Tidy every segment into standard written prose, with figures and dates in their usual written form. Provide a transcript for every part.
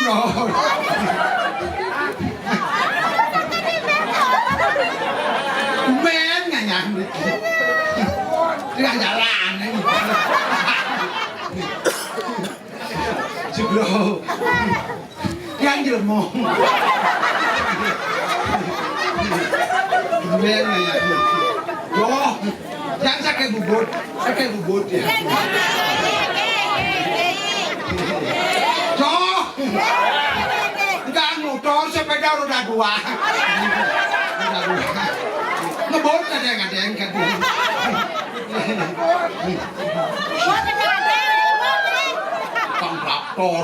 rồi men ngày ngày cái nhà làng này chụp đồ cái anh vừa mong men ngày ngày đó jangan sakit bubut ya Jangan motor sepeda roda dua. Ngebut ada yang kan. Kontraktor.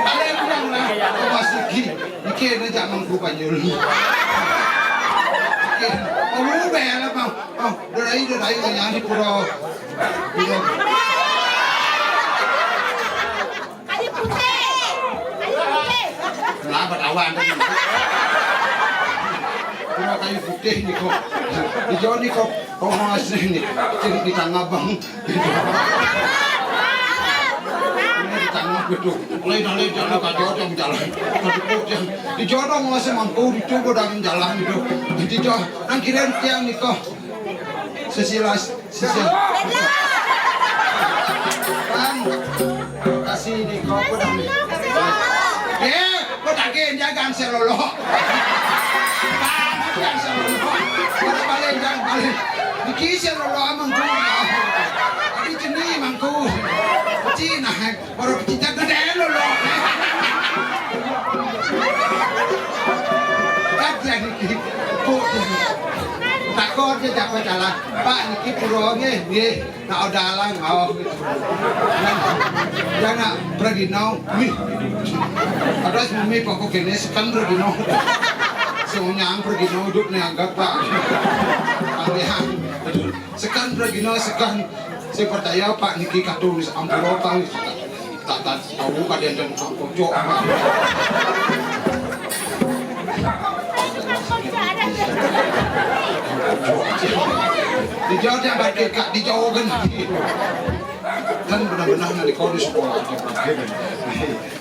Kalian bilang lah, masih ini jangan lupa nyul. Ủa bè lắm không? Đưa đấy ở nhà đi cô đò. Lá bật áo vàng đấy. Cô đò kayu putih nih kok. Di Jawa nih kok hoa nih di Tanah Abang. Ini di Tanah Gedung. Mulai jalan ke Jawa yang jalan. Di Jawa dong masih mampu dicoba dalam jalan itu. Di Jawa angkiran tiang nih kok. Sesilas. Bang, kasih nih kok pedang. Kok takin jangan selolo. Bang, jangan selolo. Balik jangan balik. Dikis selolo amangku. Di sini mangku. Cina baru kita gede lolo. Kat lagi kok. Takut dia dapat jalan. Pak niki puro nggih, nak dalang jangan pergi nau. Ada mumi pokok gini sekan pergi nau. Semuanya pergi nau duduk nih anggap Pak. Alihan. Sekan pergi nau sekan. Saya percaya Pak niki katulis ampuro tahu. Tak tahu kalian dan pojok. Di Jawa yang baik kak di Jawa kan benar-benar dari kau di sekolah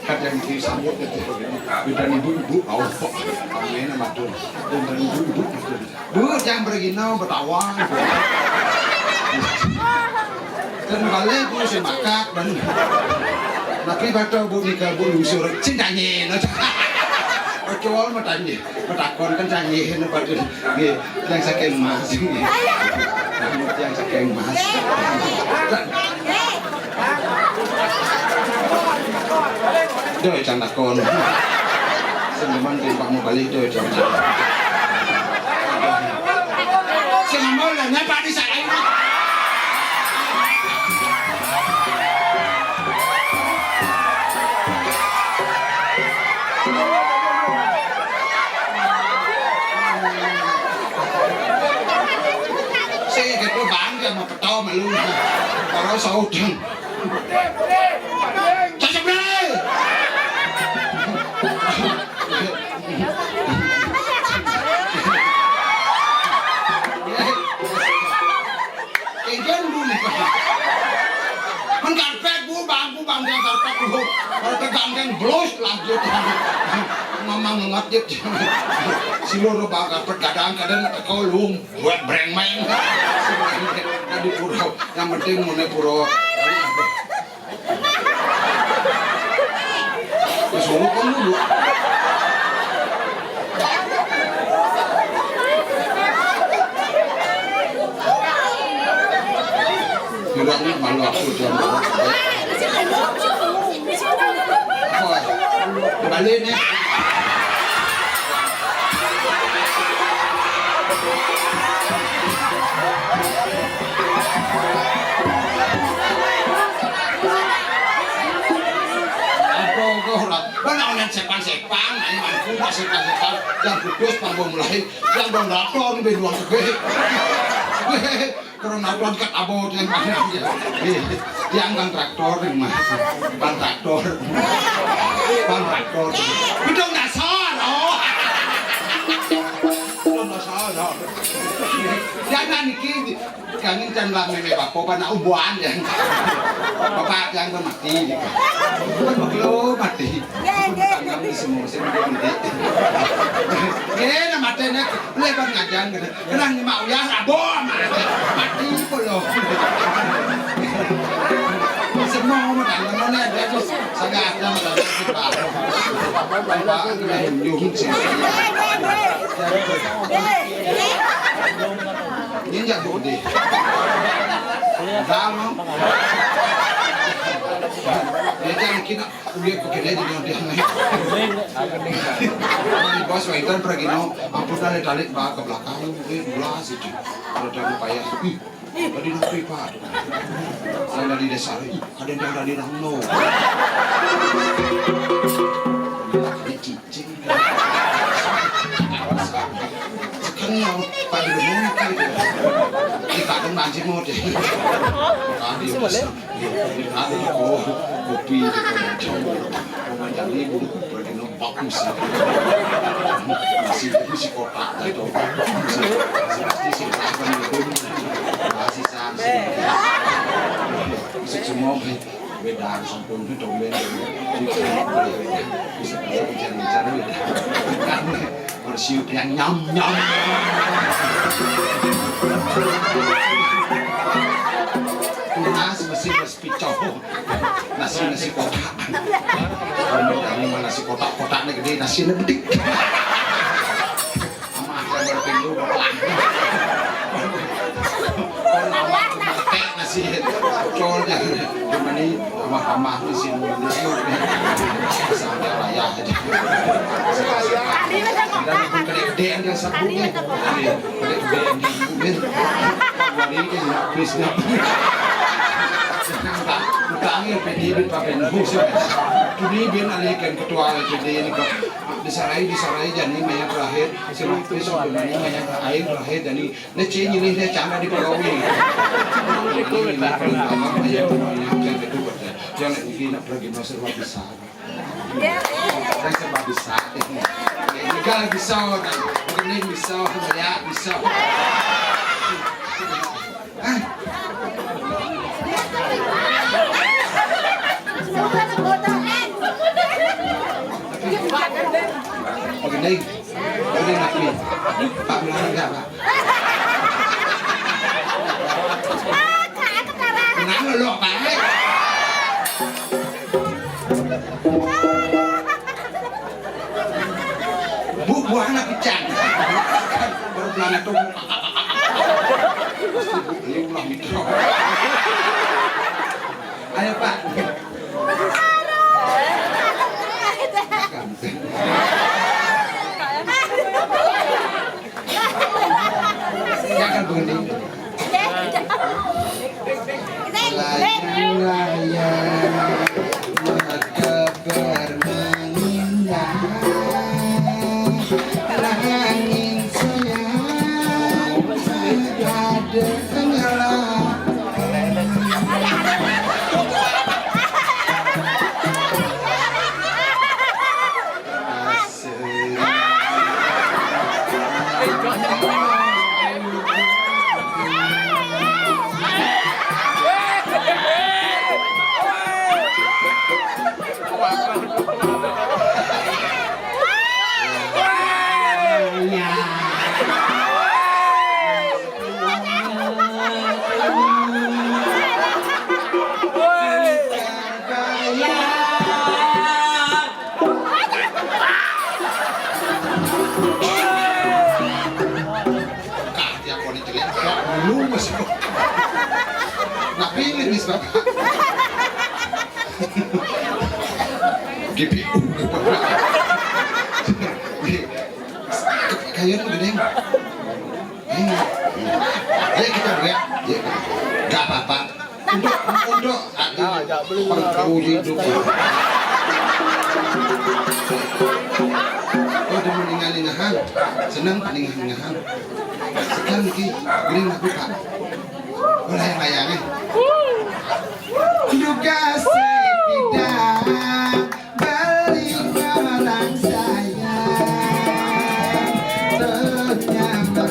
kan yang disambut dan ibu-ibu awak kami nama tuh dan ibu-ibu bu jangan pergi nau bertawang dan balik bu semakak dan nanti baca bu nikah bu lusur cintanya Kecuali matanya, matakon kan canggih, pada yang saking emas, yang saking emas. Doi jangan takon, senyuman di Pak mau balik doi jangan. Senyuman lah, ngapa di sana? Mà to mà luôn có sâu chân cho chồng đi cái chân luôn mình cần phép bố bằng yang karpet dulu tergantung blos lanjut mamang ngatip seluruh karpet kadang-kadang kau lung buat brengmeng di pura yang penting mana pura Solo kan dulu Jurangnya malu aku jangan balik nih sepan-sepan, imanku masih sepan yang kudus panggung mulai, yang dong rapor di ruang gede. Karena rapor kat abot yang mana dia, yang kan traktor yang mana, ban traktor, itu nggak salah, itu nggak salah, jangan kan iki kangen can lah meme bapak pana ubuan ya. Bapak yang mati. Bapak lo mati. Kami semua semua mati. Na mati na lebar ngajan kenang mau ya rabon mati polo. Semua orang mana ada tu sangat dalam bapak yung ini jak budi, dalam, dia jangan kena kuliah kekele di dalam dia. Ini bos waiter pergi no, ampun tarik bak ke belakang, belas itu, kalau jangan payah. Tadi nanti pak, saya dari desa, ada yang dari Rangno. Ini cicing. Sekarang pak di rumah kali itu, kita akan banjir mau deh. Kali ada kopi di kolam jadi bulu pergi no bagus masih kotak itu masih masih semua beda sampun itu domen bisa bicara kan bersiup yang nyam nasi masih picau nasi kotak ini mana nasi kotaknya gede nasinya gede sama akan berpindu berpelan nasi colnya cuma ini sama nasi sampai raya aja gede-gedean yang sabunnya gede-gedean di ini habisnya utangnya pedibin pakai nubus tunibin alikan ketua LPD ini kok disarai jadi banyak terakhir selipis sebenarnya banyak air terakhir jadi nece ini dia canda di pegawai ini banyak jangan begini pergi mau serba bisa dan serba bisa ini kalau bisa ini bisa banyak bisa Begini lagi, Pak bilang enggak Pak. Kenapa lo Pak? Buah anak kecang. Baru pulang itu. Pasti ulang mikro. Ayo Pak. Jangan begini. Layang-layang maka bermengindah langit sayang ada tenggelam. GPU kayaknya gede ini ayo kita lihat gak apa-apa untuk penguji hidup udah meninggal-ninggahan senang meninggal-ninggahan sekarang gini aku Pak boleh layangnya juga tidak balik orang sayang ternyata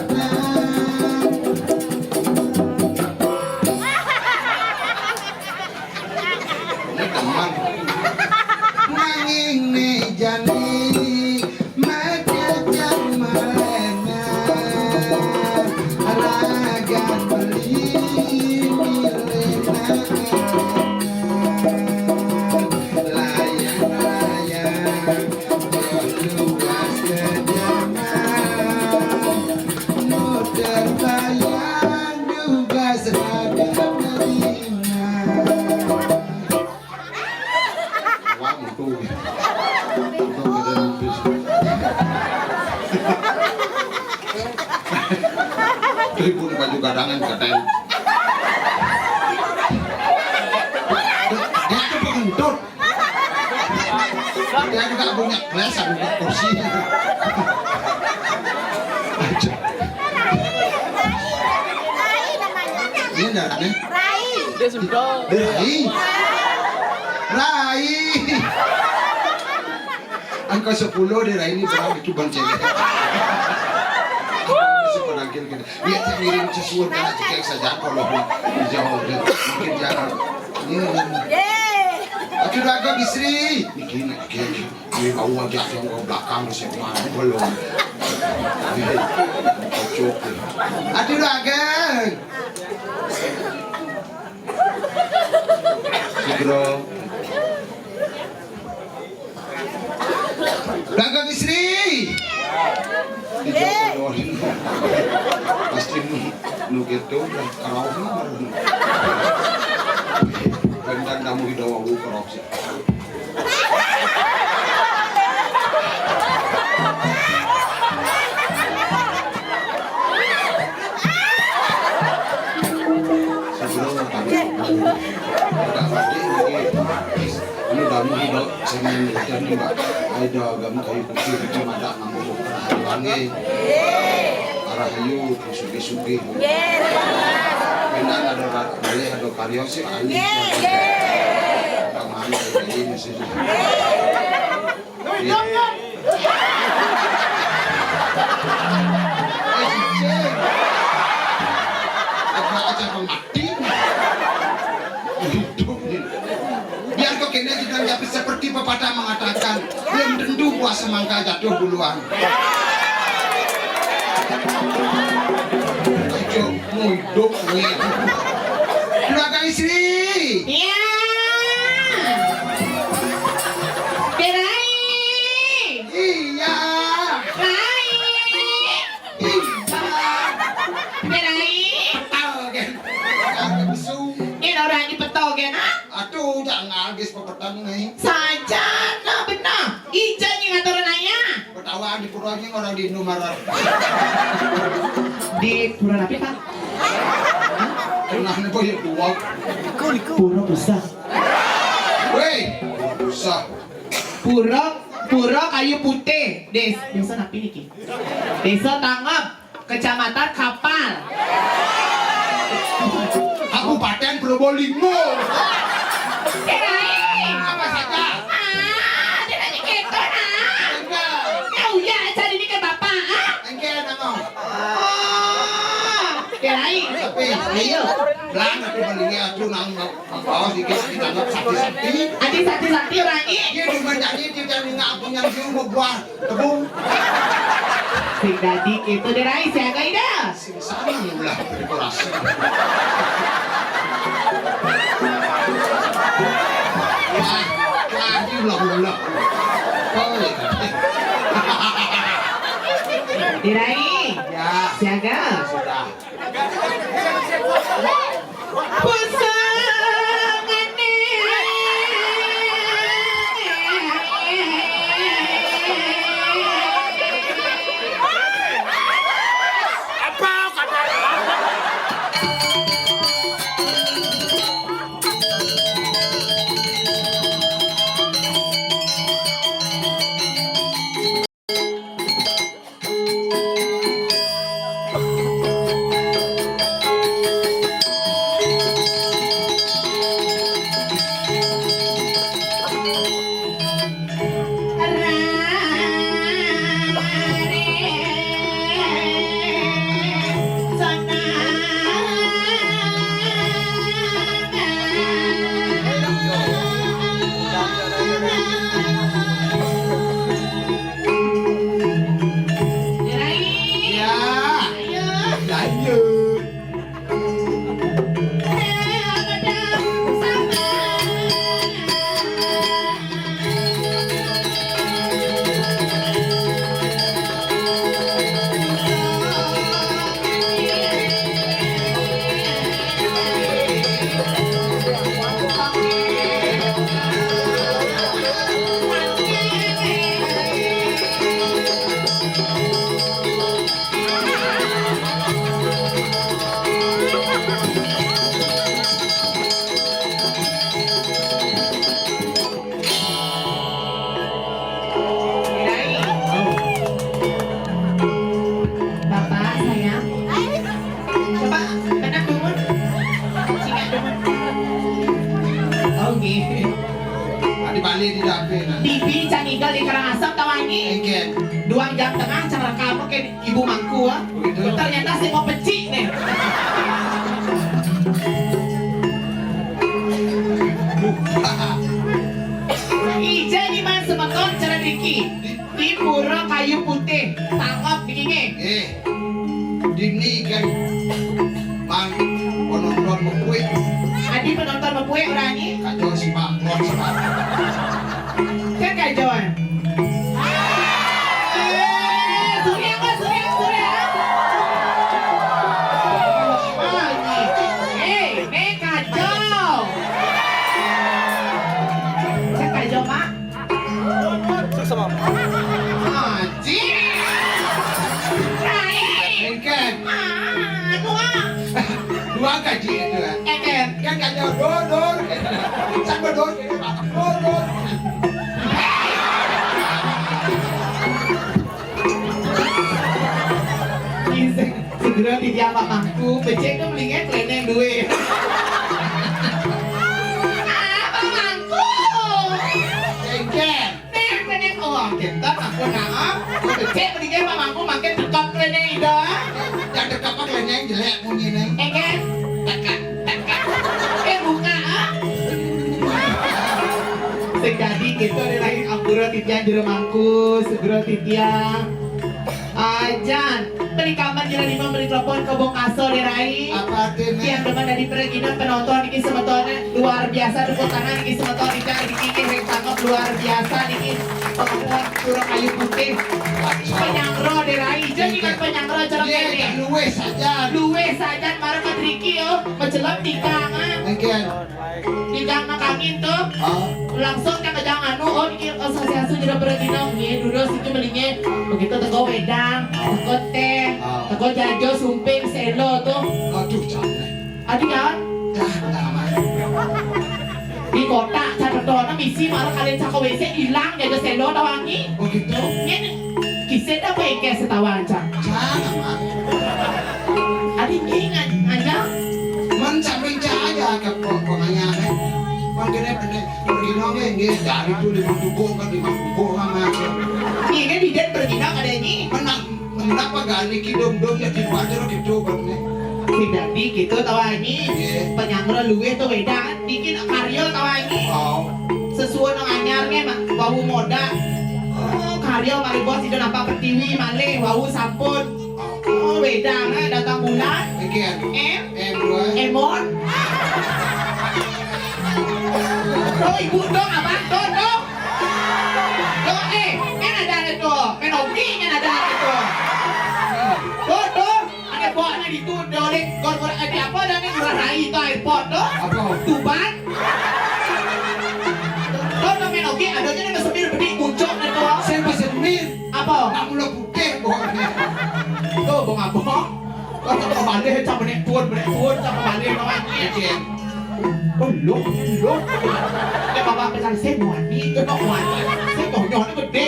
terbayang juga seragam Medina. Wah, itu ibu baju gadangan katanya. Dia tuh pengendut. Dia juga punya kelas, punya kursi. Ini darahnya. Rai. Dia sudah. Rai. Rai. Angka 10 di Rai ini berapa itu cewek. Penagih gitu. Dia ngirim sesuatu karena jika saja kalau dijawab mungkin jangan. Aku udah agak istri. Ini bau aja yang ke belakang di semua belum. Kocok. Aduh udah agak. Segera. Dagang istri. Dijawab pasti nu gitu kalau bentang kamu hidawa lu korupsi. Sebelum tadi ini kamu hidup saya menjadi mbak ada kamu kayu putih cuma ada ngambil wangi arahayu sugi-sugi benar ada balik ada karyo sih ani kamari ini sih aja mati hidup biar kok kena tidak jadi seperti pepatah mengatakan belum tentu buah semangka jatuh duluan. Ayo mau hidup nih belakang istri. Iya. Berai. Iya Rai. iya Berai. oke agak bisu Ini orang di petogen. aduh jangan guys pepatah nih Saja nah benar. Ijan yang ngatur nanya. ketawa di purwanya orang di Indomaret Di pura apa Pak? pernah nih boy dua Pura besar. weh susah Pura kayu putih. Desa napi niki. Desa Tanggap, Kecamatan Kapal. Kabupaten Probolinggo Berai. apa saja Dia nanya gitu nah. enggak Kau ya cari ini ke bapak. enggak namo Berai. tapi Ayo. belang tapi belinya tuh nang bawa dikit ditangkap sakti-sakti Adi sakti orang ini. dia cuma jadi dia jadi ngabung yang dia mau buah tebung Sing dadi gitu Berai siaga ida. sing sana ulah dekorasi lagi ulah oh ya Berai. ya Siaga. sudah Engken. 2 jam tengah cara kamu kayak ibu mangku ah. Begitu. Ternyata saya mau pecik nih. Ija di mana semeton cara Diki di pura kayu putih tangkap begini. Dini kan mang penonton mekue Adi penonton mempunyai orang ini kacau si Pak Lord sebab kan kajoan. Surya kok Surya. Ini kacau. Saya kacau Pak. Haji. Engken Dua. dua gaji itu kan Eken. kan kacau dor sampai dor dor Segera tidak apa mampu, becek tuh mendingan keleneng duit. Apa mampu? Engken Nih keleneng uang kita aku naam. Becek mendingan apa mampu makin tekap keleneng itu. yang dekat apa yang jelek mungkin nih Eken, tekap. Buka ah. Sekali kita ada lagi ampura titian di rumahku, segera titian. Ajan, beri kabar jalan lima beri telepon ke Bong Kaso Rai. apa artinya Yang depan dari pereginan penonton ini sebetulnya luar biasa tepuk tangan ini sebetulnya ini tangkap luar biasa ini pengakuan kurang kayu putih penyangro Rai jadi kan penyangro cara dia ini kan luwe saja luwe saja marah ke Triki yo mencelam tikang Engken tikang angin tuh langsung kan ke jangan oh ini asosiasi jadi pereginan ini dulu situ belinya begitu teko wedang teko teh teko jajo sumping selo tuh aduh capek adik kan di kota catatan misi malah kalian cak WC hilang jaga selo tawangi begitu ini kisah apa yang kayak setawa aja jangan adik ini aja mencari aja ke penganyaan makanya pergi nongnya nggak dari itu 5 dugo kan 5 dugo sama ini kan di den berginang ada ini menapa gani kidom-dom ya di wajar gitu kan tidak di gitu tawangi penyangro luwe tuh beda bikin karyo tawangi sesuai dengan anyarnya mak wawu moda karyo mari bos itu nampak pertiwi male wawu sampun beda nah datang bulan Emon oh ibu dong abang dong ada itu menokinya ada itu dong ada boknya itu dolek gor ada apa dan ini rai itu airport dong Tuban dong menoki adanya yang semir bedik muncul itu saya semir apa kamu lo putih bohongnya tuh bong abang kau tak balik sampai tuan sampai balik namanya oh lu ya bapak pesan saya muani itu nak muani saya kau nyonya gede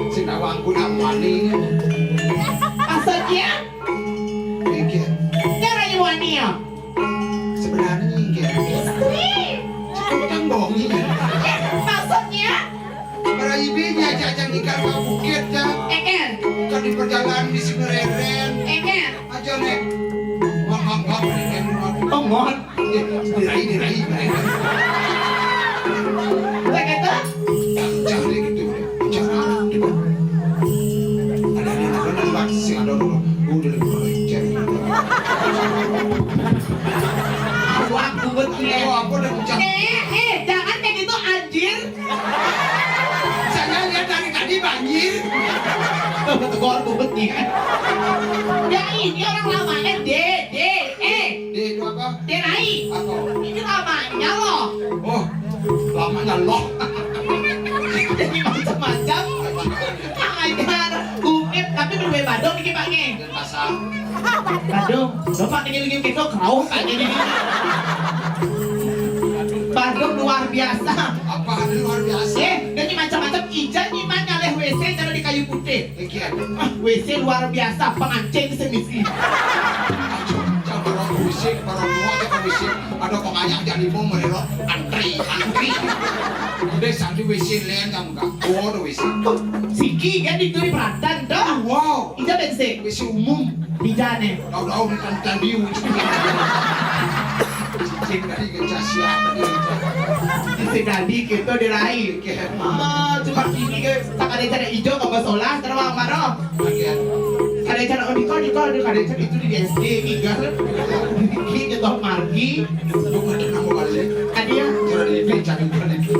sinawangku nak muani maksudnya caranya muani ya sebenarnya istri cukup kan bohongi maksudnya para ibinya jajan ikan ke bukit ya Eken kan di perjalanan di sini reren Eken aja nek ngomong ini oh mohon dirai saya kata jangan gitu jangan gitu ada buat sing ada dulu udah cari aku betul aku udah bicara jangan kayak gitu anjir saya lihat dari tadi banjir tegur aku betul ya ini orang lamanya D itu apa Rai apa ini lamanya loh oh lamanya loh jadi macam-macam ajar umip tapi berbeda Badung ini paknya dan pasal Badung bapak ini gitu kau paknya ini Badung luar biasa apa ada luar biasa jadi macam-macam ijan nyiman nyaleh WC cara di kayu putih Engken WC luar biasa pengancing semisi jangan orang musik para muat WC ada pengayang jadi mau mereka antri udah sampai WC lain kamu enggak ada WC Siki kan itu di Pratan toh. wow Ija bensin. WC umum Di jane. tahu kan diu cicing dari kecasia Si tadi kita diraih. Cuma ini ke tak ada cara hijau kalau nggak solah terawang marah. Ada cara oh dikau ada cara itu di SD tiga kita toh margi. Bukan nama balik Ada ya. cara di beca bukan itu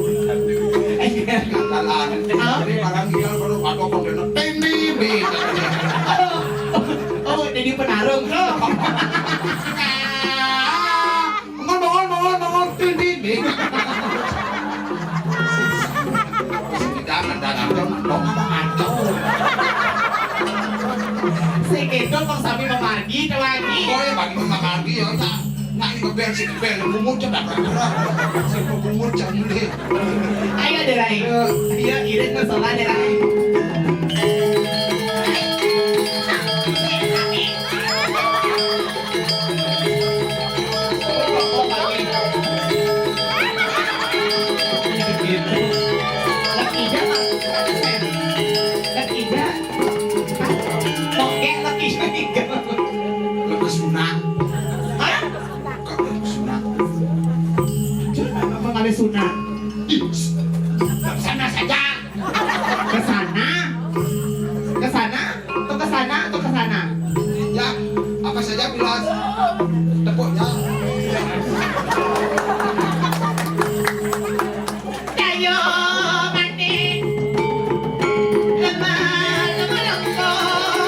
katalan ini barang dia baru ada konten ini beda Oh jadi penarung loh. bangun ini jangan dong ngacau Sekedo kok sampai memargi lagi. oh ya bagi lagi ya nah ini ngebel si ngebel bumur cedak bergerak semua bumur canggih Ayo derai. Dia irit masalah derai. lepas sunat sunat Mengalih sunat. sana saja Ke sana? Ke sana? Atau ke sana? Atau ke sana? ya apa saja bilas tepuknya Ayo mati. Lemah lengkong.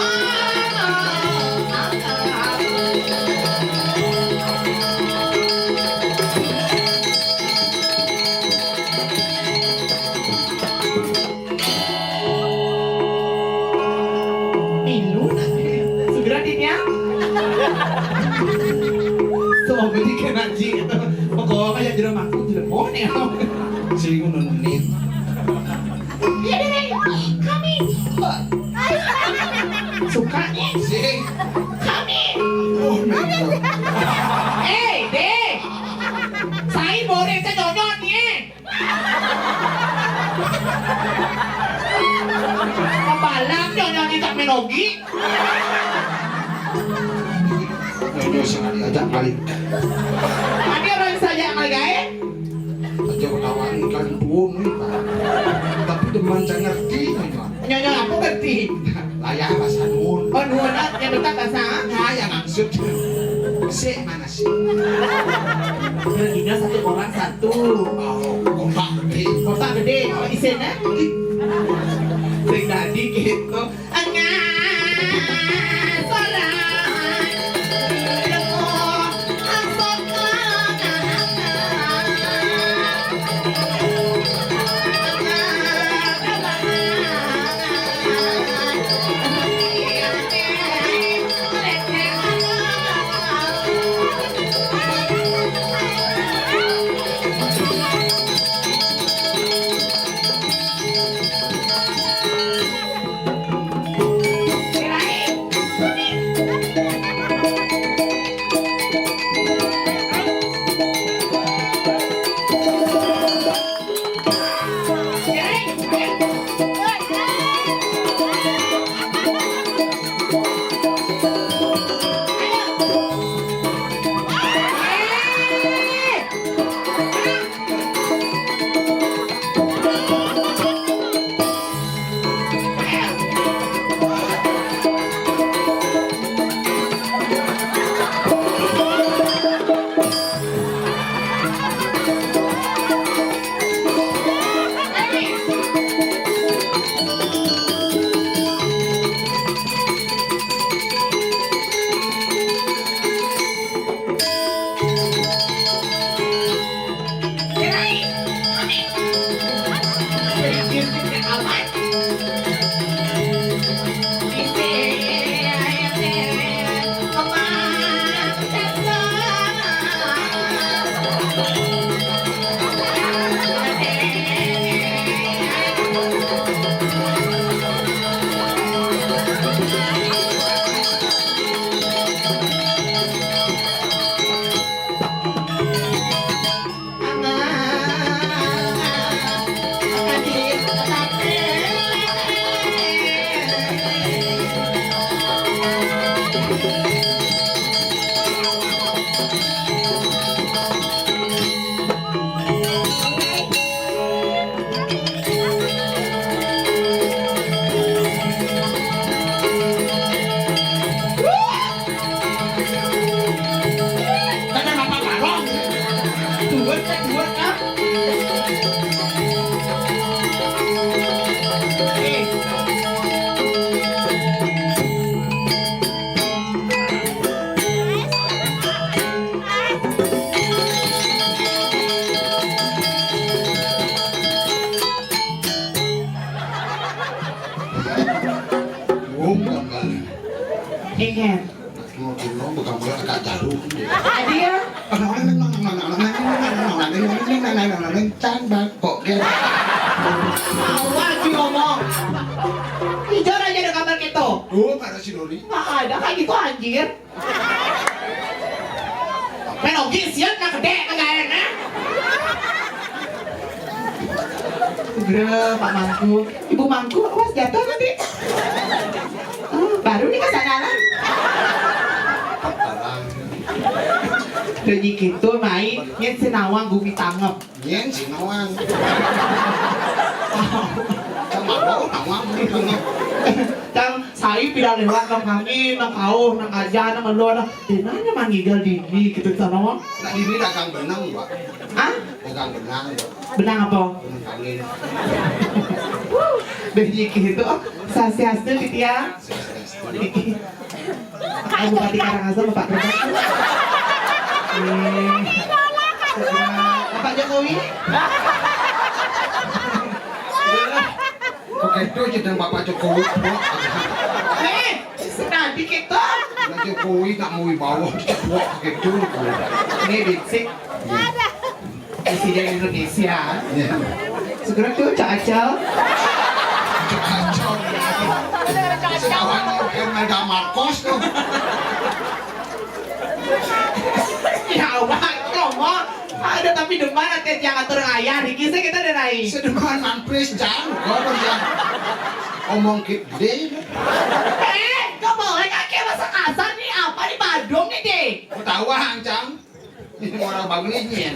Milu segera dinya. Semua beli kena ji. Pokoknya kayak jeruk aku jeruk ya. sih menit Iya deh, kami sukanya sih kami. oh my god Deh, saya boleh saya nyonyot nih. Pembalap nyonyot di teknologi. ini sangat diajak balik Tadi orang saja yang lagi. aja kawan kan tuun nih pak tapi teman saya ngerti Nyonyot aku ngerti. layak bahasa nun Oh nuhun yang dekat bahasa. nah yang maksud sih mana sih Reginya satu orang satu. oh kompak gede Kota gede, oh isinya. Sing tadi gitu. Angan solan. Lego angsok kino bukan mulai agak jarum. Adia. Cantik kok dia. Awas ngomong. Hijau aja ada kabar gitu. Oh, para si Dori. Nggak ada kayak gitu anjir. Penogi siat nggak gede nggak enak. Udah Pak Mangku, Ibu Mangku, awas jatuh nanti. Baru nih kesadaran. Udah gitu main, nyen senawang gumi tangep. Nyen sinawang. Sama lo nawang tangep. Cang saya pindah lewat nang kami, nang kau, nang aja, nang melu, nang dinanya manggil dini gitu sana. Nah ini dagang benang, Pak. Ah? Dagang benang. Benang apa? Benang angin. Udah gitu, sasiastu gitu ya. Aku Bupati Karangasem, Bapak Gubernur. Bapak Jokowi. Oke, itu jadi Bapak Jokowi. Nanti kita. Nah Jokowi tak mau bawa buat gitu. Ini Diksi. Presiden Indonesia. Segera tuh Cacau. Kacau. Sekarang yang ada Marcos tuh. Ya Allah, ngomong. Ada tapi depan nanti yang atur ngayah. Dikisah kita ada naik. Sedeman manpres jang, kau yang omong gede. Kau boleh kakek masa kasar nih apa di Bandung nih deh? Tahu hang ini orang bangunnya.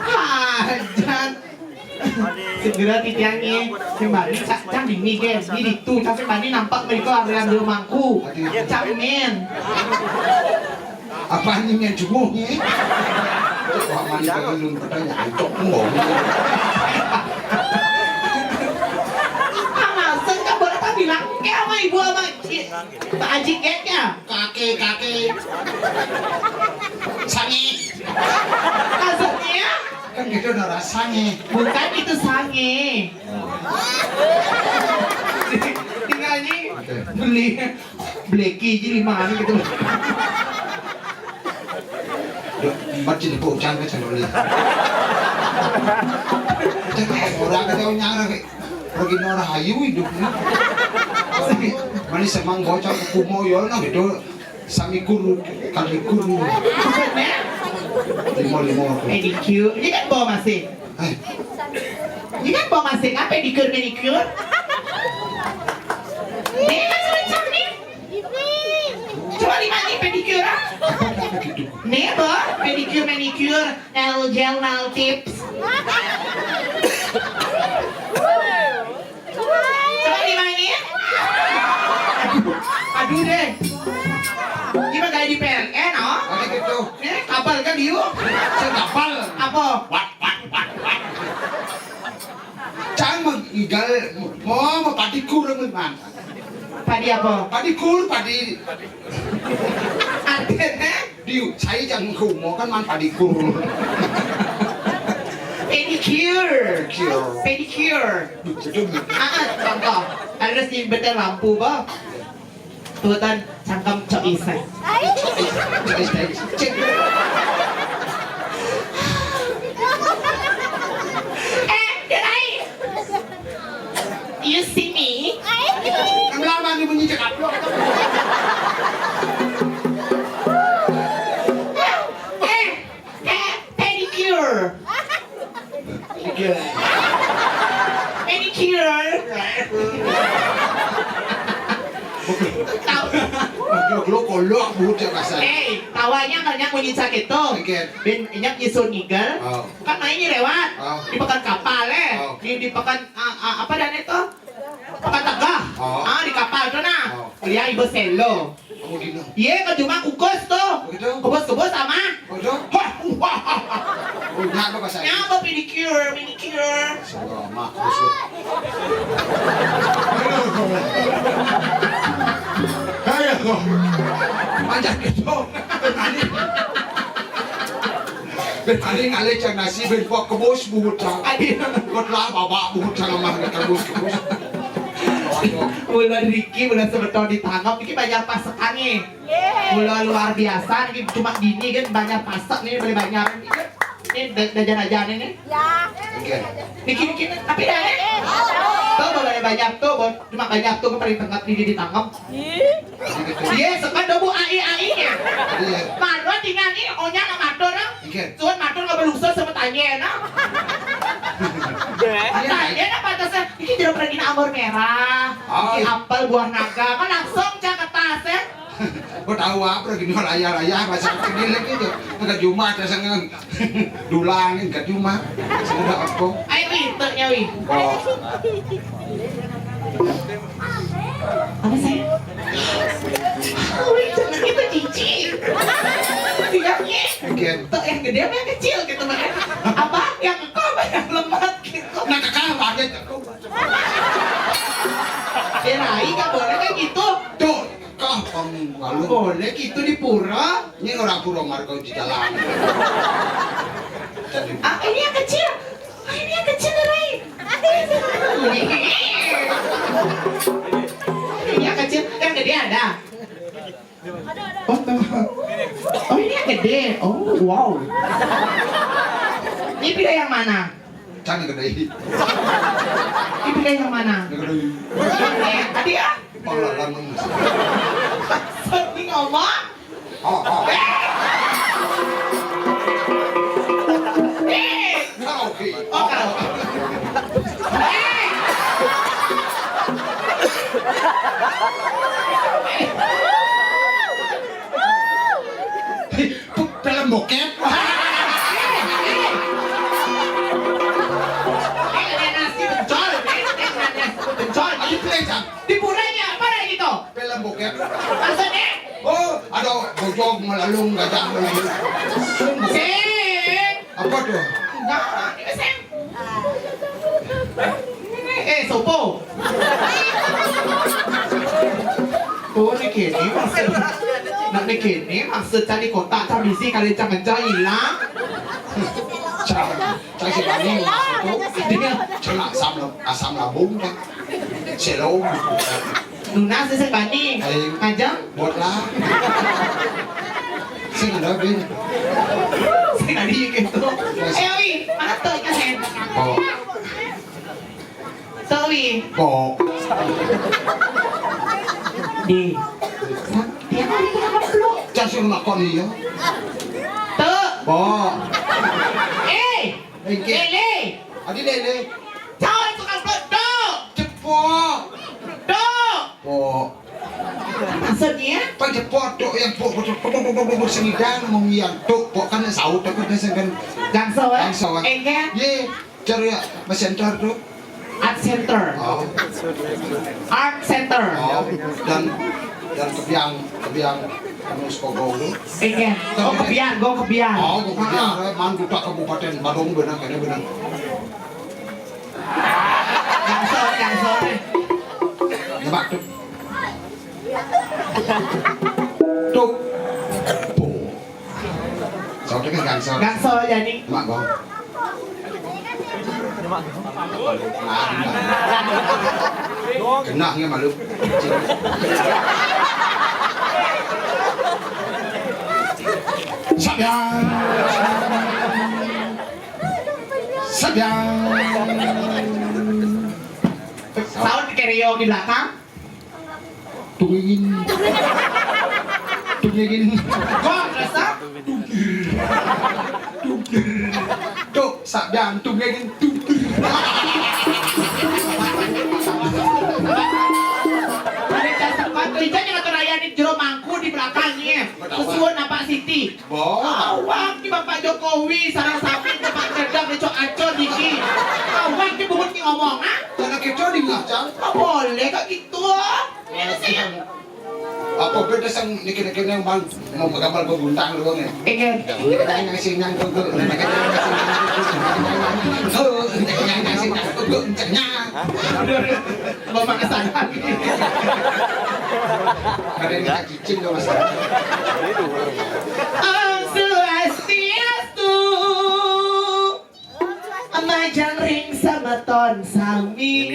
Hajan. Segera titiangnya sembari cang dini guys, di itu cang sembari nampak mereka ambil mangku. Cang men. Apa nih yang cumuhnya? Wah mandi belum pertanyaan cok ngomong. Alasan kan boleh tak bilang kayak sama ibu sama Pak Haji kayaknya. Kakek. Sange. Maksudnya Kan gitu ada rasanya. bukan itu sange. Tinggalnya beli bleki jadi mana gitu. Macam ni pun jangan macam ni. Jangan orang kata nyara ke. Pergi orang hayu hidupnya. Manis semang bocor kumoyo na gitu. Sami kuru kali kuru. Maksudnya Limo. pedicure, ini kan bawa masih. Ini kan bawa masih, apa pedicure manicure? Ini kan semacam nih. Coba di mana pedicure? Apa gitu? Nih boh, pedicure manicure, nail gel, nail tips. Coba di mana? Aduh deh. Gimana kayak di PLN, oh? Ada gitu. Ini kapal kan diu? Sekapal. Apa? Wat. Jangan mengigal. Mau padi kurang man. Padi apa? Padi kur padi. Artinya? Diu, saya jangan kumo kan man padi kur. Pedicure. Pedicure. Pedicure. Sedung. Contoh. Harus di betul lampu bah. Tutan sangkam cok isai. Cek. Derai. You see me? Ang lama ni bunyi cakap lo. Pedicure. Pedicure. Tahu. Lo kolok buat kasar. Tawanya kan bunyi sakit tuh. Oke. Ben inyak nyusun nigel. Oh. Kan mainnya lewat. Oh. Di pekan kapal Oh. Di pekan apa dan itu? Pekan Tegah. Oh. Di kapal tuh nah. Oh. Kuliah ibu selo. Kamu gini. Iya, kan cuma kukus tuh. Begitu. Kebos sama. Betul. Oh, nyapa kasar. Nyapa pedicure, manicure. Sama kusut. Ayo kok. Manjat gitu. Tadi ngalih cang nasi berpok kebos buhut cang. Adik. Kot lah bawa buhut cang mah kebos. Bulan Riki udah sebetulnya ditangkap, ini banyak pasekan nih. Bulan luar biasa, ini cuma gini kan banyak pasek nih, boleh banyak. Ini dajan-dajan ini. Ya. Oke. Niki, tapi dah nih. Tuh boleh banyak tuh, cuma banyak tuh ke paling tengah ini ditangkap. Iya, sekan dobu AI-nya. Iya. Mana tinggal nih, onya nggak matur nah. Oke. Cuman matur nggak berlusur sama tanya nah. Tanya nah pantasnya, ini tidak pernah gini amor merah, ini apel buah naga, kan langsung cak ke tas ya. Kau tahu apa lagi nih raya-raya masa kecil gitu. Enggak cuma ada sangat dulang enggak cuma. Sudah apa? Ayo wi, ternya wi. Oh. Apa saya? Wih, jangan gitu cici. Tinggalnya. Oke. Tuh yang gede apa yang kecil gitu mah. Apa yang kok apa yang lemah gitu. Nah kakak apa aja? Rai nggak boleh kayak gitu. Tuh, kau pemalu. Boleh gitu di pura. Ini orang pura marga di jalan. Ah ini yang kecil. Ah ini yang kecil Rai. Ini yang kecil, yang gede ada. Oh, oh ini yang gede. Oh wow. Ini pilih yang mana? Jangan gede. Ini pilih yang mana? Gede. Ini tadi ya. Pala lanang. Sering ngomong. Oh, oh. Oke. Oh kalau. Film bokep. Ini pelejang. Di puranya apa lagi gitu? Film bokep. Maksudnya? Oh, ada bojong melalung gajah melalung. Sing. Apa tuh? Enggak, ini sing. Sopo. Oh, ini kini maksud. Nak ni kini maksud cari kotak cabisi kali jangan hilang. Cai si bani itu dia celak asam lambung kan. Selo. Nuna sih bani. Ngajak. Buatlah. Sing ada bin. Sing tadi gitu. Wi, mana tuh ikan sen? Oh. Wi. Oh. Di. Dia kali kenapa peluk? Cai nakon iya. Tuh. Bo. Lele. Adi lele. Jangan tukang peluk. Tuh. Cepot. Tuh. Bo. Maksudnya? Pak cepot tuh yang po senidan mengiang tuh po kan saut tapi kan sen Gangso ya? Gangso, kan? Enggak. ye cari messenger tuh. Art Center. Oh. Art Center. Oh, dan kebiang kamu Skogo itu. Enggak. Oh kebiar, gue kebiar. Oh, kebiang, man duta Kabupaten Badung benang kene benang. Gangso. Nebak tuh. Tuh. Po. Sautek kan gangso. Gangso jadi. Mak gong. Kenaknya malu. Sabyang. Sound stereo di belakang. Tungguin. Gong rasa. Tuh, sabyang tungguin. Kerja jangan teraya di jero mangku di belakangnya. Kesuun apa Siti? Awak di Bapak Jokowi sarang samping Bapak Cerdam di Cok Acor diki. Awak di buhut ni ngomong ah? Jangan kecoh di ngacang. Boleh kok gitu ah? Ini sih. Apa beda sang nikin yang bang mau gambar bebuntang doang ya? Ingat. Kita yang sinang tuh, Bapak kesana. ada yang cicing loh mas. Om Swastiastu. Majan ring sama ton sami.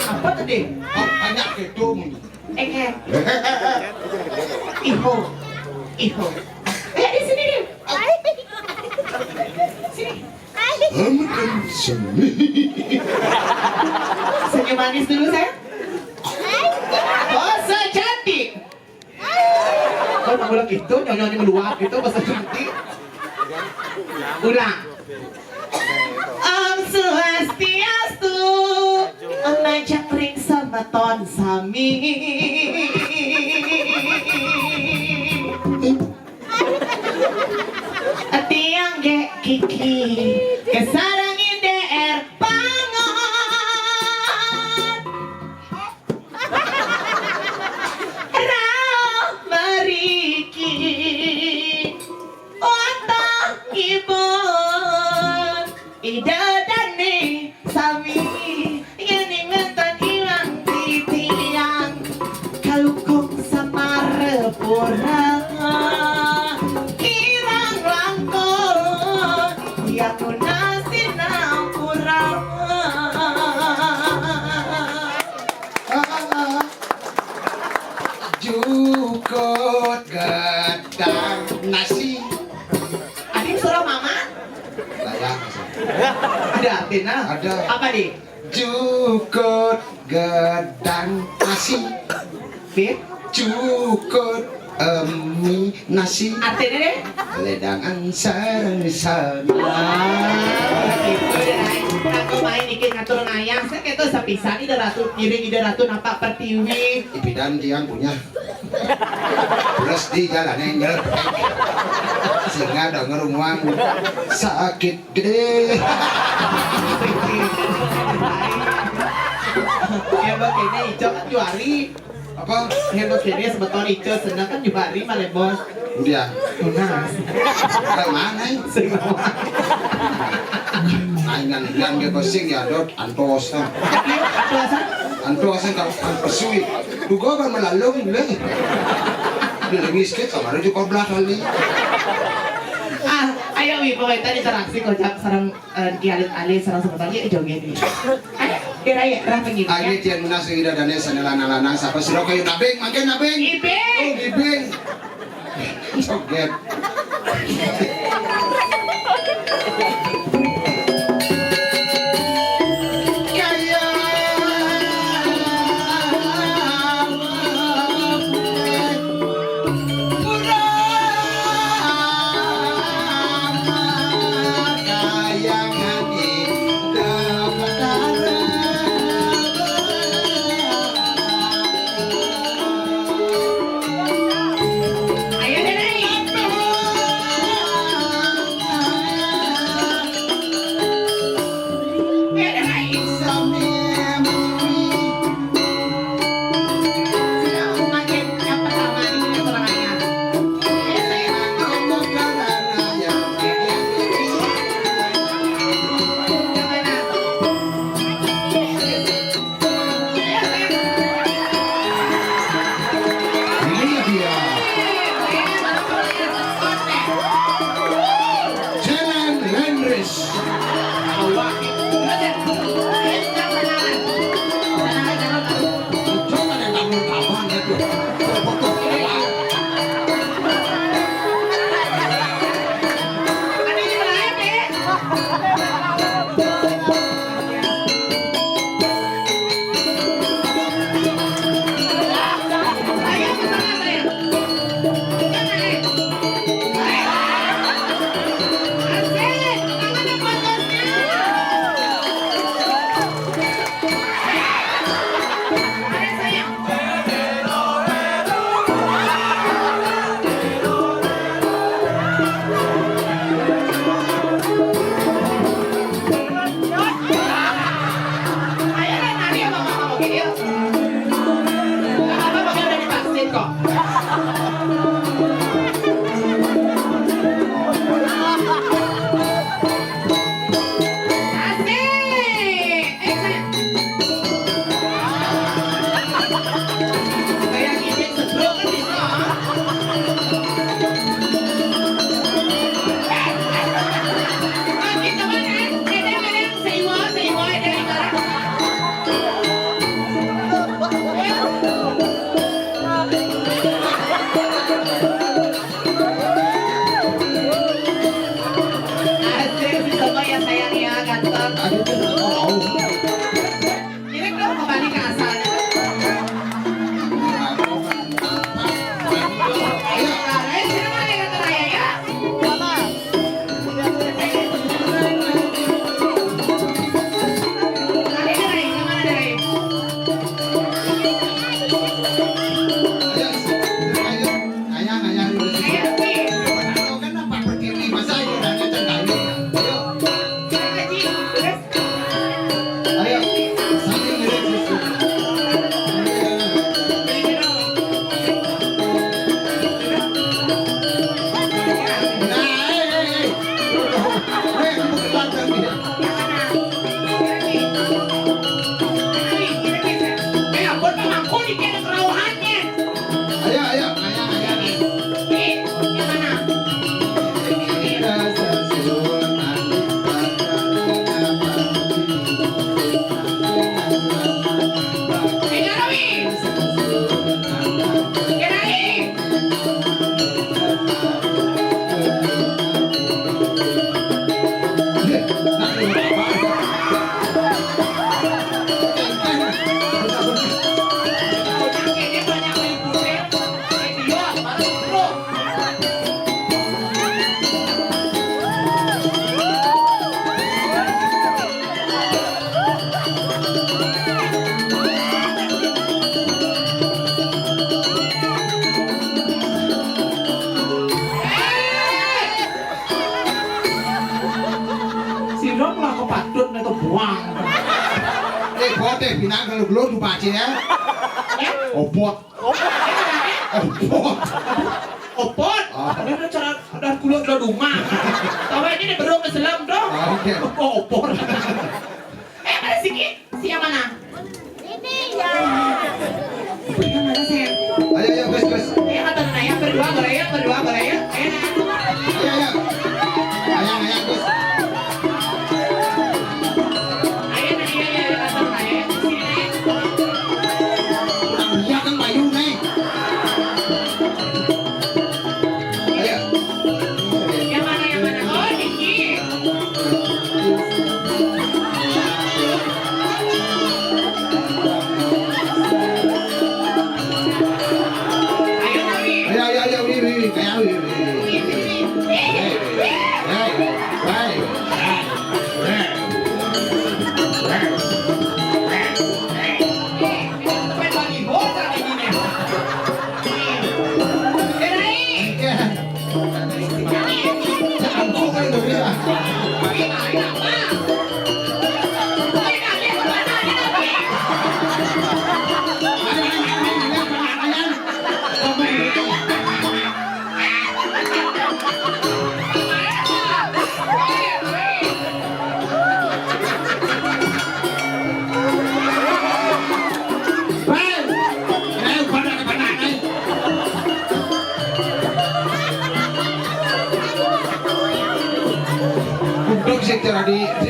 Apa tadi? Oh, banyak gedung. Iho. Iho. Di sini deh. Sini. Senyum manis dulu saya. Oh, saya cantik. Kau tak bilang gitu, nyonya meluap gitu, bahasa cantik. Ulang. Om Swastiastu, Om Cakring Sabaton Sami. Tiang ge kiki, kesarangin DR pangon. Rao meriki, otak ibon, ida dani sami, yang ingetan hilang titiang, kalukong sama repura. Aku nasi nampura. Jukut gedang nasi. Adik suruh mama? Layak. Ada Tina? Ada. Apa di? Jukut gedang nasi. Fit? Jukut mie nasi. Artinya deh? Ledangan sarang-sarang. Gitu deh. Aku main ikin ngatur ngayang. Saya kayak tuh sapisan ide ratu piring ide ratu nampak pertiwi. Ipidan tiang punya. Terus di jalan yang jalan. Sehingga denger uang sakit gede. Ya begini hijau kan juari. Apa? Ya begini sebetulnya hijau senang kan juari malah bos. Udah. Tunas. Ke mana? Aingan ke kosing ya dot antos na. Antos ang pasuit. Dugo kan malalong le. Dilengis ke kamar juga belakang ni. Ayo wi pawaitan interaksi kocak sarang dialit-alit sarang sebetulnya joget ni. Ayo kira ya rah pengin. Ayo tian munas ida dane sanelana-lana sapa sira kayu nabeng mangke nabeng. Ibeng. Oh ibeng. Joget. Ini kalau kembali ke asalnya. Pinang kalau belum lupa aja ya. Opot. Opot. Ini cara dan kulo do rumah. Tahu ini berung keselam dong. Opot. Mana sikit? Siapa mana? Ini ya. Yang mana sih? Ayo guys. Kata nanya berdua ya. Ayo. Ayang guys.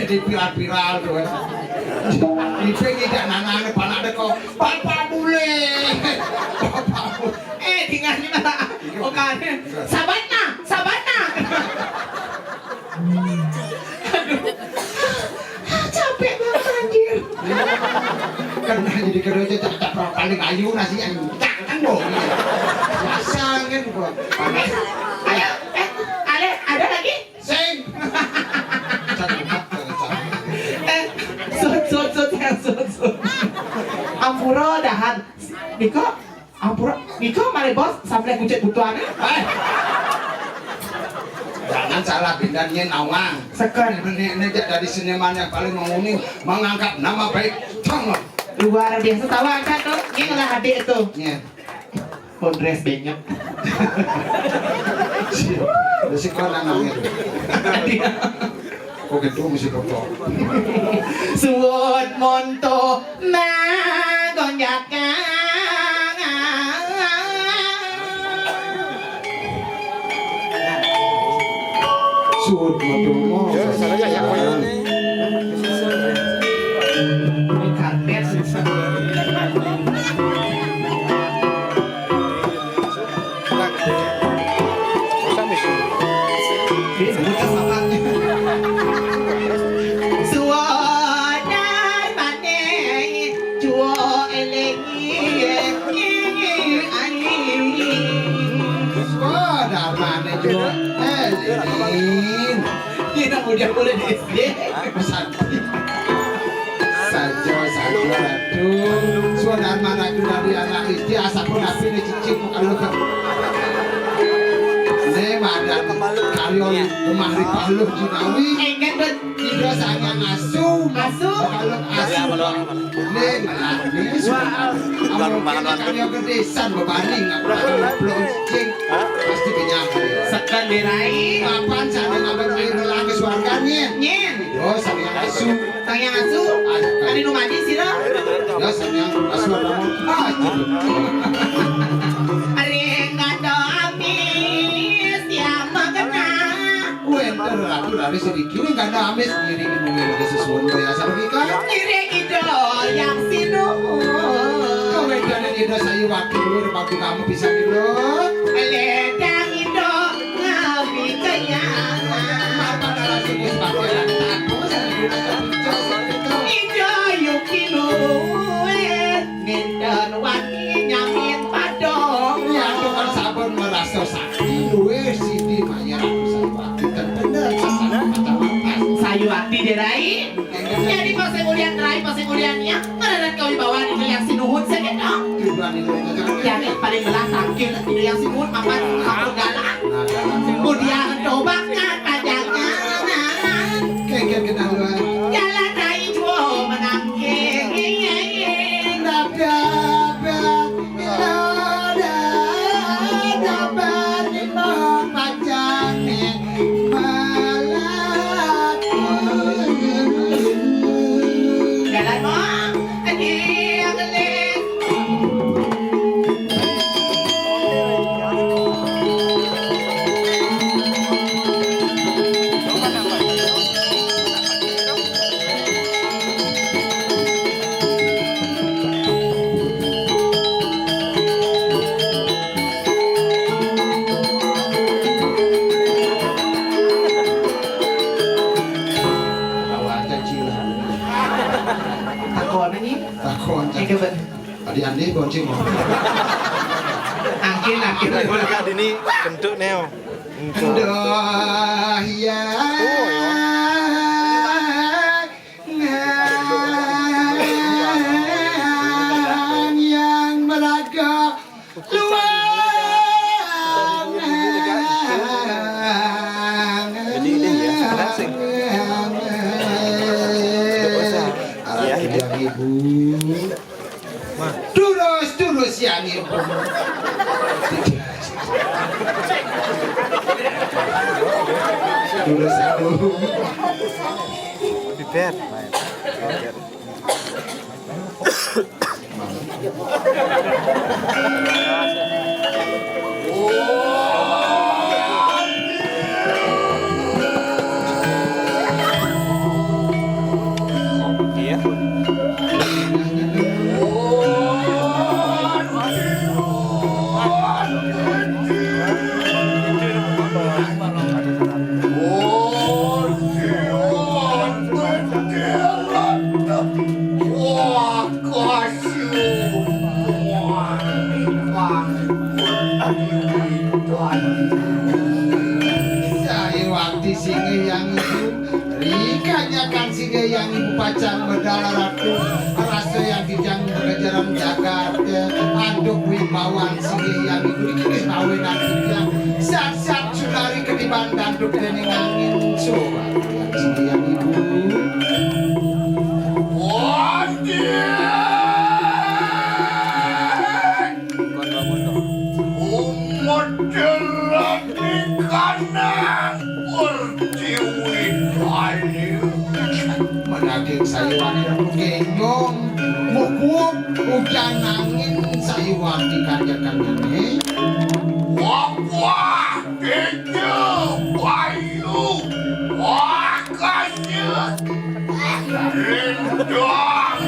Di viral tuh kan. Di tidak nana pala ada kok. Papa bule. Tinggal ni mana? Oke. Sabatna. Capek banget anjir. Karena jadi kerja tak paling ayu nasi yang kan dong. Biasa kan kok. Ayo, ada lagi? Sing. Sud. Ampura dahan. Niko mari bos sampai kucet butuan. Jangan salah bindanya nawang. Sekarang ini dari seniman yang paling menguni mengangkat nama baik Tongok. Luar biasa tahu kan tuh. Ini lah adik itu. Iya. Pondres banyak. Si kau namanya. Kok gitu mesti foto. Suwun monto magonjakan. Suwun monto. Ya, salah ya koyo ne. Ini karpet. Suwun Kemudian boleh di SD. Saja ratu. Suara mana dari anak istri asal pun api ni cicing kalau ke. Ne mana kalian rumah di Palu Jinawi. Enggak tuh. Tidak sayang asu. Kalau asu. Ne ini suara. Awalnya kalian ke desa berbanding. Belum cicing. Pasti kenyang. Sekan derai. Kapan saya ngambil air lagi suaranya? Nyen. Oh, sayang asu. Sayang asu. Kan di rumah di sini. Ya, sayang asu ada mau. Enggak amis yang mengena. Entar aku dari sedikit ini nggak ada amis ngiring ngomongin sesuatu ya sabi ka. Ngiring itu yang sinu. Kau entar ini saya waktu dulu waktu kamu bisa gitu. Ledang itu ngawi kayangan. Apa darah sini sepakaian takut Ijo yukinu ngenten wangi nyamin padong. ya tuh kan sabun merasa sakit luwe sini maya aku saya waktu terbener Sayu hati derai. Jadi pas kemudian rai pas kemudiannya mana kau dibawa itu yang sinuhun saja dong. Yang paling belakang itu yang sinuhun apa kamu galak. Kemudian dobaknya pajaknya. kayak kenal Jalan rai juo menangking. Jalan mo, adi ang galing. Takon ini, takon ikaw ba? tadi andi bonceng mau Angkin. Dekat ini bentuk neo. Dah ya yang meraga Jadi ini ya, langsing. yang ibu Terus yang ibu Terus aku Bibet. Iya. Saya waktu singe yang ibu Rikanya kan singe yang ibu pacang medala ratu Rasa yang dijang kejaran jagat Anduk wibawan singe yang ibu Rikis bawe nanti yang Sat-sat sudari ketiban danduk dening angin Sobat yang singe yang ibu Menaging sayuan yang kenyong Mukup hujan angin sayuan di kanjak-kanjangnya Wah, itu bayu, wah kanyut, rendang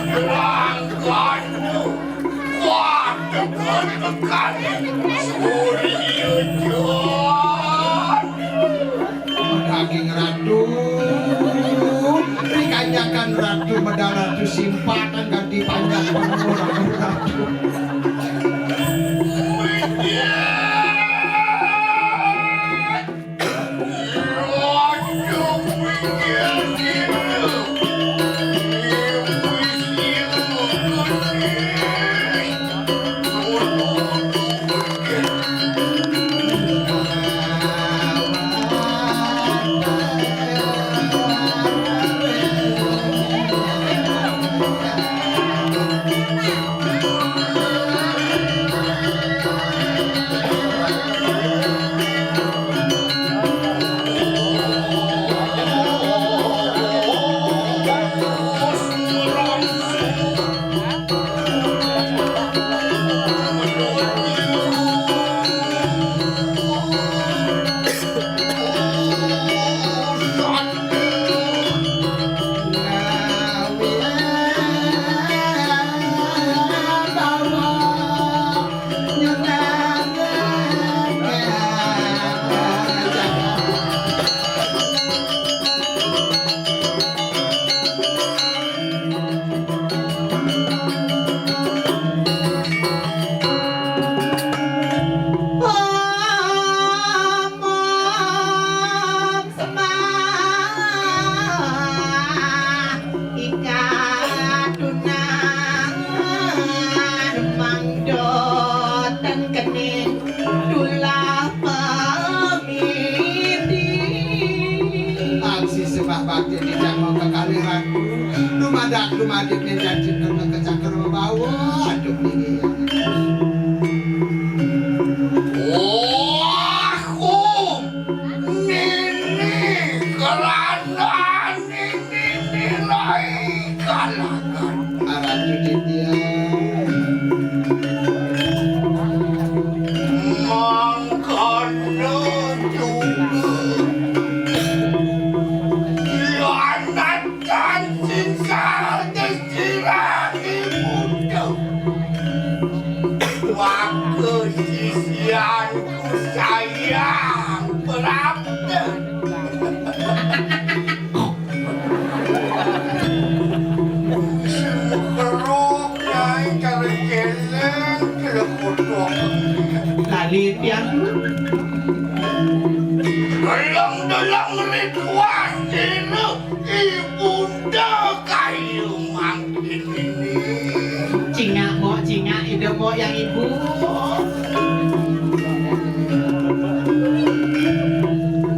ganyu, wah tekan suriyujon. Menaging ratu dikanjakan ratu medal ratu simpatan ganti panjang orang ratu madit ning janji kena kecakar bawa aduk ini. Aku nini kerana nini nilai kalangan. Arah judit dia. Mangkana juga Yanatan cinta desirani muda Waktu sisianku sayang berabda Semukeruk yang kerjeleng kelekutuk Lalit yang dalam ritual ini ibunda kayu makin ini cingak ide mo yang ibu.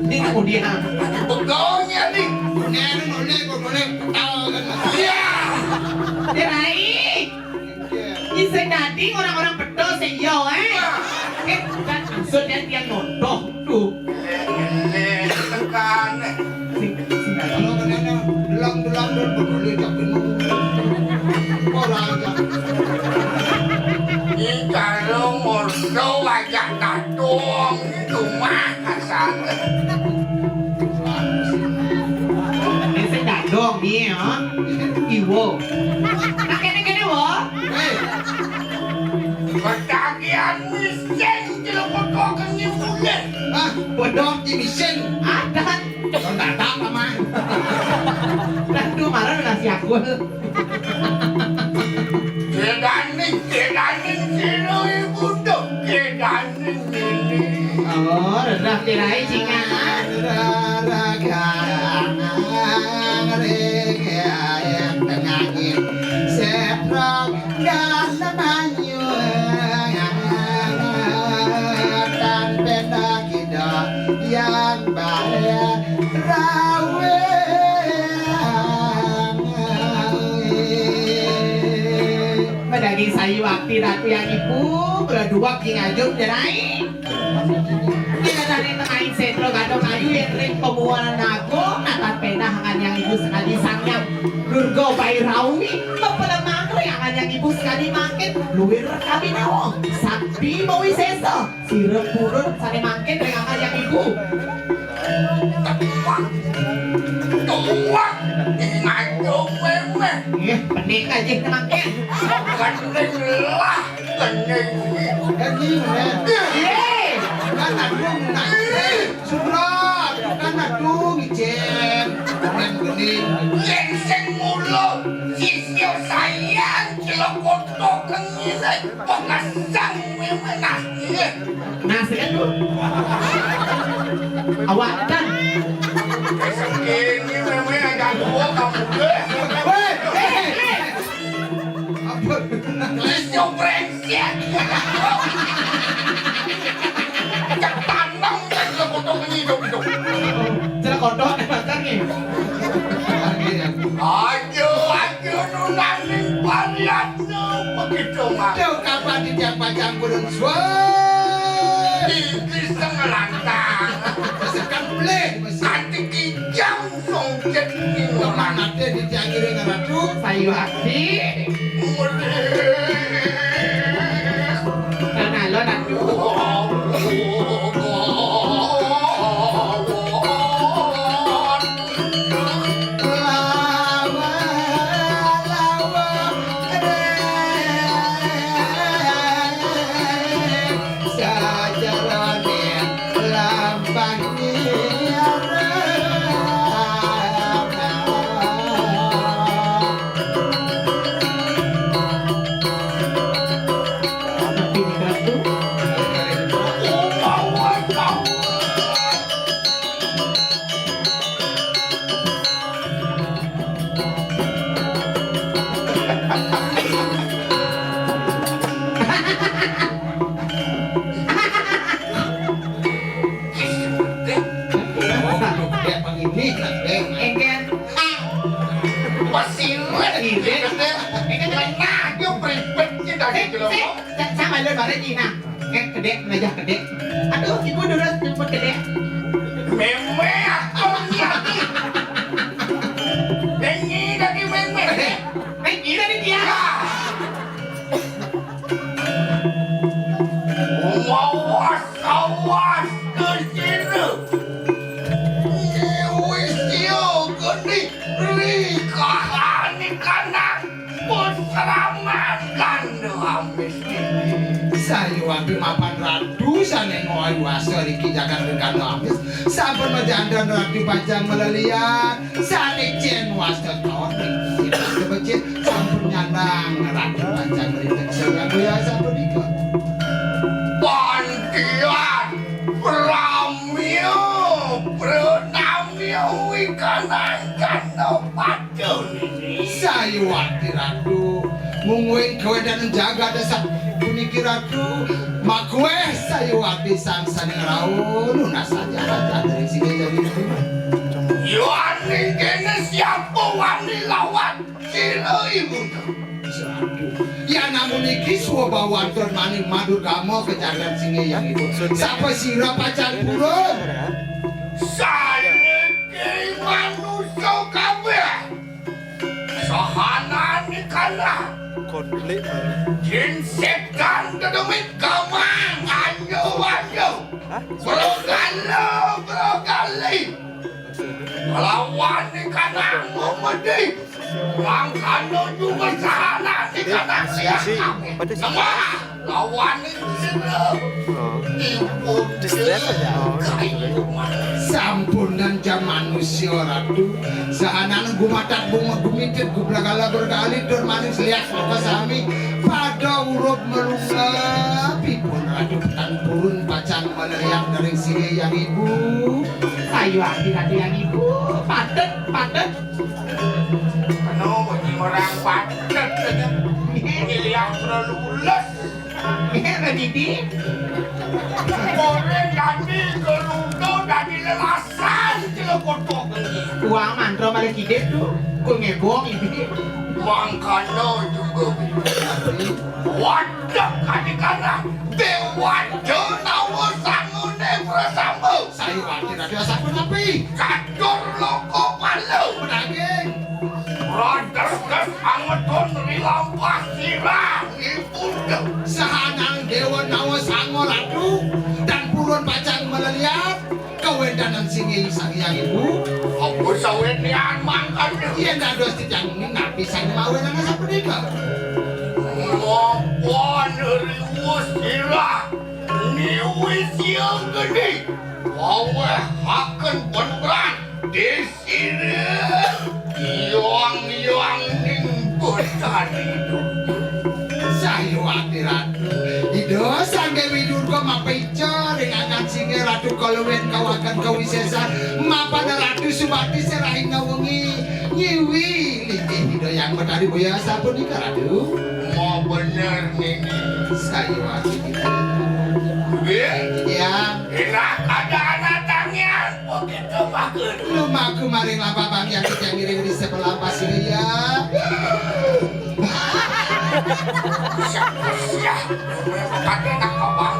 Ini kemudian begaunya nih Boleh tahu kan. ya dia naik. Ini tadi orang-orang betul seyo kan maksudnya tiang nodoh tuh. ini tekan Kalau kenanya belang dan boleh tak benar. Orang aja. ini kalau mau wajah tatung itu mah kasar Ini saya dadong dia ya. Iwo. Nah kene wo. Ketagihan miskin tidak berkokang ni boleh Ah, bodoh di mesin. Ada. Kau tak tahu apa? Nah tuh marah nasi aku. kedaning sino ibunda kedaning ini Oh, rendah tirai singa. Yang bahaya rawe Daging sayu akti ratu yang ibu berdua ngajuk jerai. Kita tadi tengah sentro gadong kayu yang ring pemuanan aku natat pena hangan yang ibu sekali sangyang Durgo bayi rawi mempelemangre hangan yang ibu sekali makin luwir kami nawong sakti bawi sesa sirep purun sani makin ring hangan yang ibu tuak ngajong memeh pening aja kemakin kening lah kening Kening yeay kan adung subrot kan adung ijen kening Lengseng mulut sisyo sayang celokoto kengilai pengasang memeh nasih nasi kan tuh awak dan ini memeh ada dua kamu Lesyo brengsek ketanam dan celokoto hidup celah kodok makan nih ayo nunaning parian begitu mah Aduh kapan dijampak burung suai tinggi sengelantang Sekan boleh Nanti kijang songket Orang ngilang ada dijangkiri ngeratu sayu akti karena lo nanti Sama lu bare Cina. Kedek ngajak kedek. Aduh, ibu dulu jemput kedek. Meme akhirnya. Dengi dari meme. Gila nih dia. Awas ke sini. Wisio geni rikahan kanan pusraman amis Sayu api mapan radu saneng ngoy wasa riki jagan dengan amis sampun majandan radu panjang melelian saning cen wasa kawan riki kebecit sampun nyandang radu panjang meritek saya biasa berikut Pantian Pramio Pranamio Wikanan Kano Padun ini Sayu api radu mungwing kowe dan jaga desa puniki radu makwe sayu api sang saneng raun lunas saja raja dari sini jadi Yohani kene siapa wani lawan Sila ibu ya namun iki suwabawan tur maning madu gamo kejaran singe yang itu sapa sira pacar burung Saya ke manusia kabeh Sahanani kana konflik Jin setan kedemit kamang Anyo Brogali Lawan ni kana Muhammadi Langkano juga sahanani kana siapa Nama lawan ni sila Ibu kayu sampunan jam manusia ratu sahanan gumatak bunga gumitit gublagala bergali dur manis lihat apa sami pada urup melunga pipun ratu petan turun pacang meleriak dari sini yang ibu Sayu hati-hati yang ibu. Padet. Kenapa ni orang padat saja Ini yang terlulus Didi. Koreng tadi gerudau dari lelasan Cila kotok ini Uang mantra malah kidep tuh. Kok ngebong ini. Mangkano juga Wadah kadikana Dewajo nawa sangune prasambu sayu hati ratu asapun api Kadur loko palu daging Rodas-das angeton rilampah sirah Ibu sahanang dewa nawa sango ratu dan purun pacang meleliat kewendanan singi sang yang ibu Aku sawenian mangkano iya ndak dos tidak ngapi sang mawen ana sapunika Ngopon riwus sirah Niwis yang gede Wawe haken beneran di sini Yang nimbun tadi itu sayu hati ratu ido sangge widurga mapica ringangan singe ratu kaluwen kawakan kawisesan mapan ratu subati serahin ngawengi nyiwi liti ido yang betari boya sapunika ratu Mau bener nih sayu hati ya Enak ada anak tangian Begitu bagus lumaku maring lapabang yang kita ngiring di sebelah pasir ya Siap Kakek nak kabang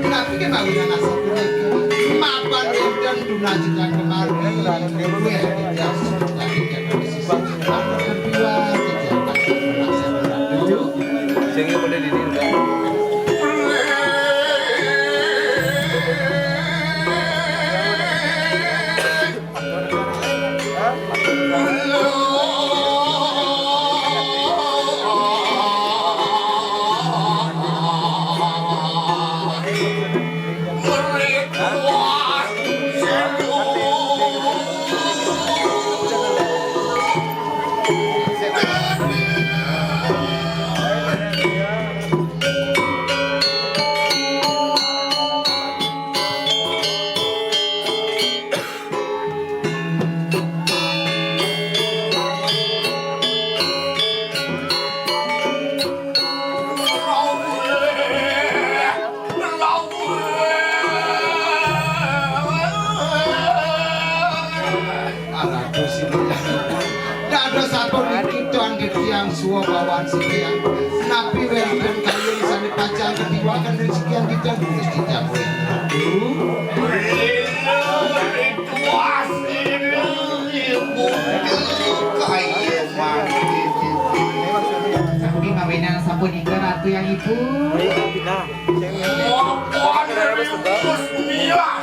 Kenapa ke bawian asal mereka? Mapan dan dunajikan kemarin. Gue tidak lagi jaga sisi. Aku kedua tidak akan dulu. Sing pada di sini udah. Suwa bawaan sekian napi welikan kalian sana pacang kedua kan dari sekian kita terus kita Tapi kawinan sampun iku ratu yang ibu. Pindah. Mau ada 109